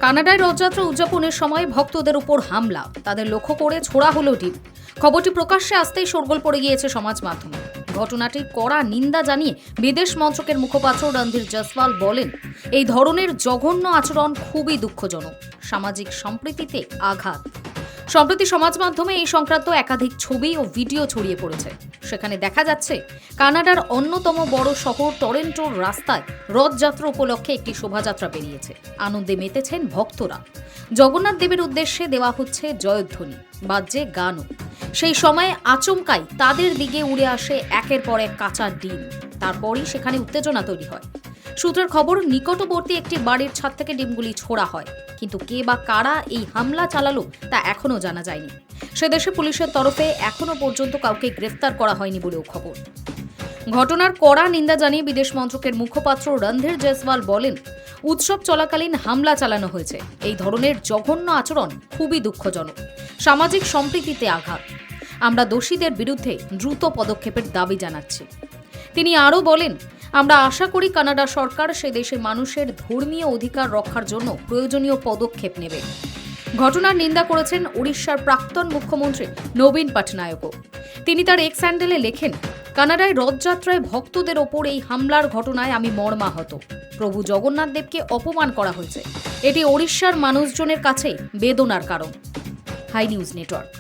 কানাডায় রথযাত্রা উদযাপনের সময় ভক্তদের উপর হামলা, তাদের লক্ষ্য করে ছোড়া হলো ডিম। খবরটি প্রকাশ্যে আসতেই শোরগোল পড়ে গিয়েছে সমাজ মাধ্যমে। ঘটনাটির কড়া নিন্দা জানিয়ে বিদেশ মন্ত্রকের মুখপাত্র রণধীর জয়সওয়াল বলেন, এই ধরনের জঘন্য আচরণ খুবই দুঃখজনক, সামাজিক সম্প্রীতিতে আঘাত। সম্প্রতি সমাজ মাধ্যমে এই সংক্রান্ত একাধিক ছবি ও ভিডিও ছড়িয়ে পড়েছে। সেখানে দেখা যাচ্ছে কানাডার অন্যতম বড় শহর টরন্টোর রাস্তায় রথযাত্রা উপলক্ষে একটি শোভাযাত্রা বেরিয়েছে। আনন্দে মেতেছেন ভক্তরা। জগন্নাথ দেবের উদ্দেশ্যে দেওয়া হচ্ছে জয়ধ্বনি, বাজছে গানও। সেই সময়ে আচমকাই তাদের দিকে উড়ে আসে একের পর এক কাঁচা ডিম। তারপরই সেখানে উত্তেজনা তৈরি হয়। সূত্রের খবর, নিকটবর্তী একটি বাড়ির ছাদ থেকে ডিমগুলি ছোড়া হয়, কিন্তু কে বা কারা এই হামলা চালালো তা এখনও জানা যায়নি। সে দেশে পুলিশের তরফে এখনও পর্যন্ত কাউকে গ্রেফতার করা হয়নি বলেও খবর। ঘটনার কড়া নিন্দা জানিয়ে বিদেশ মন্ত্রকের মুখপাত্র রণধীর জয়সওয়াল বলেন, উৎসব চলাকালীন হামলা চালানো হয়েছে। এই ধরনের জঘন্য আচরণ খুবই দুঃখজনক, সামাজিক সম্প্রীতিতে আঘাত। আমরা দোষীদের বিরুদ্ধে দ্রুত পদক্ষেপের দাবি জানাচ্ছি। তিনি আরও বলেন, আমরা আশা করি কানাডা সরকার সে দেশে মানুষের ধর্মীয় অধিকার রক্ষার জন্য প্রয়োজনীয় পদক্ষেপ নেবে। ঘটনার নিন্দা করেছেন ওড়িশার প্রাক্তন মুখ্যমন্ত্রী নবীন পটনায়কও। তিনি তার এক্স হ্যান্ডেলে লেখেন, কানাডায় রথযাত্রায় ভক্তদের ওপর এই হামলার ঘটনায় আমি মর্মাহত। প্রভু জগন্নাথ দেবকে অপমান করা হয়েছে। এটি ওড়িশার মানুষজনের কাছে বেদনার কারণ। Hi news network.